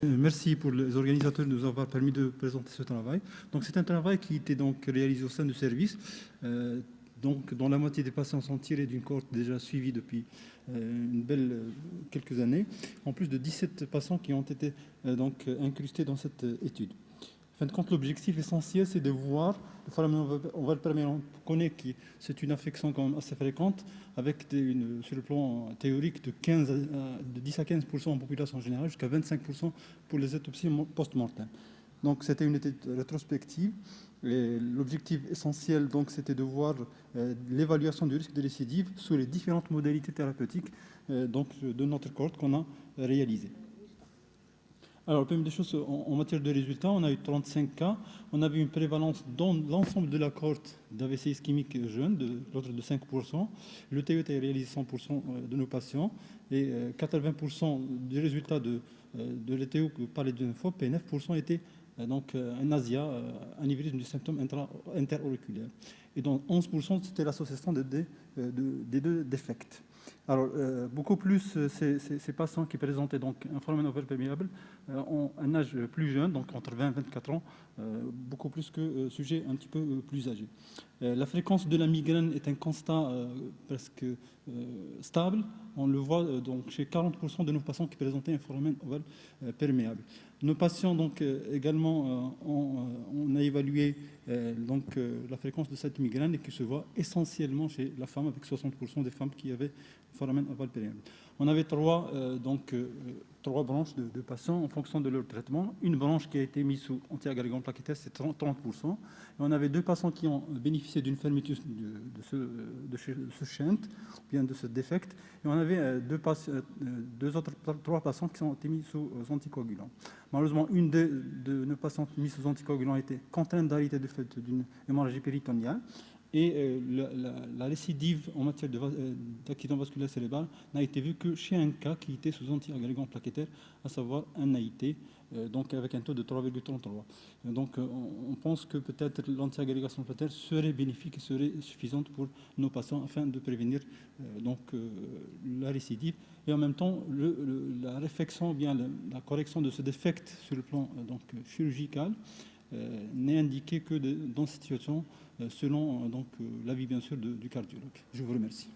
Merci pour les organisateurs de nous avoir permis de présenter ce travail. Donc, c'est un travail qui était donc réalisé au sein du service, dont la moitié des patients sont tirés d'une cohorte déjà suivie depuis une belle quelques années, en plus de 17 patients qui ont été incrustés dans cette étude. En fin de compte, l'objectif essentiel, c'est de voir le phénomène ovaire-perméable. On connaît que c'est une affection quand même assez fréquente, avec sur le plan théorique de 10 à 15% en population générale, jusqu'à 25% pour les autopsies post-mortem. Donc, c'était une étude rétrospective. L'objectif essentiel, donc, c'était de voir l'évaluation du risque de récidive sous les différentes modalités thérapeutiques de notre cohorte qu'on a réalisée. Alors, première des choses, en matière de résultats, on a eu 35 cas. On avait une prévalence dans l'ensemble de la cohorte d'AVC ischémique jeune, de l'ordre de 5%. Le TET a réalisé 100% de nos patients et 80% des résultats de l'ETO que vous parlez d'une fois, et 9% étaient un ASIA, anévrisme du symptôme interauriculaire. Et donc 11%, c'était l'association des deux défects. Alors, beaucoup plus ces patients qui présentaient donc un phénomène ovaire perméable ont un âge plus jeune, donc entre 20 et 24 ans, beaucoup plus que sujets un petit peu plus âgés. La fréquence de la migraine est un constat presque stable. On le voit donc chez 40% de nos patients qui présentaient un phénomène ovaire perméable. Nos patients, donc, également, on a évalué la fréquence de cette migraine et qui se voit essentiellement chez la femme, avec 60% des femmes qui avaient un phénomène ovaire perméable. On avait trois branches de patients en fonction de leur traitement. Une branche qui a été mise sous anti-agrégant plaquettaire, c'est 30%. Et on avait deux patients qui ont bénéficié d'une fermeture de ce shunt, ou bien de ce défect. Et on avait trois patients qui ont été mis sous anticoagulants. Malheureusement, une de nos patientes mises sous anticoagulants a été contrainte d'arrêter du fait d'une hémorragie péritonéale. Et la récidive en matière d'accident vasculaire cérébral n'a été vue que chez un cas qui était sous anti-agrégant plaquettaire, à savoir un AIT, donc avec un taux de 3,33. Donc on pense que peut-être l'anti-agrégation plaquettaire serait bénéfique et serait suffisante pour nos patients afin de prévenir la récidive. Et en même temps, la réflexion, bien la correction de ce défect sur le plan chirurgical n'est indiqué que dans cette situation, selon l'avis bien sûr du cardiologue. Je vous remercie.